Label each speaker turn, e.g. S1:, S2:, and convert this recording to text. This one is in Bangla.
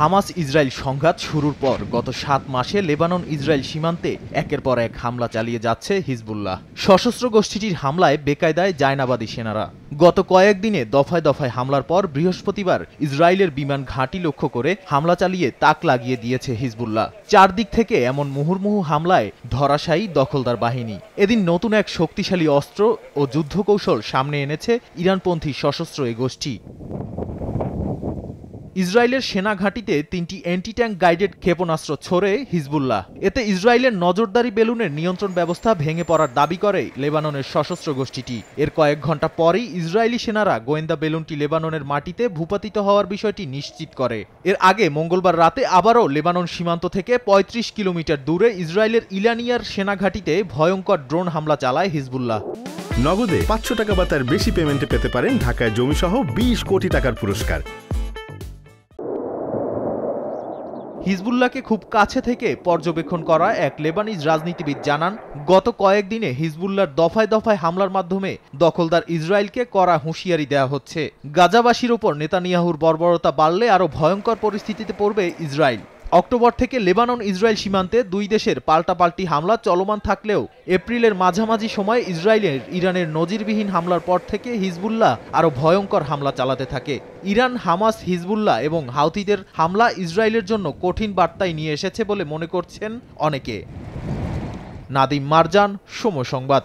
S1: হামাস ইসরায়েল সংঘাত শুরুর পর গত ৭ মাসে লেবানন ইসরায়েল সীমান্তে একের পর এক হামলা চালিয়ে যাচ্ছে হিজবুল্লাহ। সশস্ত্র গোষ্ঠীটির হামলায় বেকায়দায় জায়নাবাদী সেনারা। গত কয়েকদিনে দফায় দফায় হামলার পর বৃহস্পতিবার ইসরায়েলের বিমান ঘাঁটি লক্ষ্য করে হামলা চালিয়ে তাক লাগিয়ে দিয়েছে হিজবুল্লাহ। চারদিক থেকে এমন মুহুর্মুহু হামলায় ধরাশায়ী দখলদার বাহিনী। এদিন নতুন এক শক্তিশালী অস্ত্র ও যুদ্ধকৌশল সামনে এনেছে ইরানপন্থী সশস্ত্র এ গোষ্ঠী। ইসরায়েলের সেনা ঘাঁটিতে ৩টি অ্যান্টি ট্যাঙ্ক গাইডেড ক্ষেপণাস্ত্র ছোড়ে হিজবুল্লাহ। এতে ইসরায়েলের নজরদারি বেলুনের নিয়ন্ত্রণ ব্যবস্থা ভেঙে পড়ার দাবি করে লেবাননের সশস্ত্র গোষ্ঠীটি। এর কয়েক ঘণ্টা পরেই ইসরায়েলি সেনারা গোয়েন্দা বেলুনটি লেবাননের মাটিতে ভূপাতিত হওয়ার বিষয়টি নিশ্চিত করে। এর আগে মঙ্গলবার রাতে আবারও লেবানন সীমান্ত থেকে ৩৫ কিলোমিটার দূরে ইসরায়েলের ইলানিয়ার সেনা ঘাঁটিতে ভয়ঙ্কর ড্রোন হামলা চালায় হিজবুল্লাহ।
S2: নগদে ৫০০ টাকা বা তার বেশি পেমেন্টে পেতে পারেন ঢাকায় জমিসহ ২০ কোটি টাকার পুরস্কার।
S1: হিজবুল্লাহকে খুব কাছে থেকে পর্যবেক্ষণ করা এক লেবানিজ রাজনীতিবিদ জানান, গত কয়েকদিনে হিজবুল্লাহর দফায় দফায় হামলার মাধ্যমে দখলদার ইসরায়েলকে কড়া হুঁশিয়ারি দেওয়া হচ্ছে। গাজাবাসীর ওপর নেতানিয়াহুর বর্বরতা বাড়লে আরও ভয়ঙ্কর পরিস্থিতিতে পড়বে ইসরায়েল। অক্টোবর থেকে লেবানন ইসরায়েল সীমান্তে দুই দেশের পাল্টাপাল্টি হামলা চলমান থাকলেও এপ্রিলের মাঝামাঝি সময় ইসরায়েলের ইরানের নজিরবিহীন হামলার পর থেকে হিজবুল্লাহ আরও ভয়ঙ্কর হামলা চালাতে থাকে। ইরান, হামাস, হিজবুল্লাহ এবং হাউথিদের হামলা ইসরায়েলের জন্য কঠিন বার্তাই নিয়ে এসেছে বলে মনে করছেন অনেকে। নাদিম মারজান, সময় সংবাদ।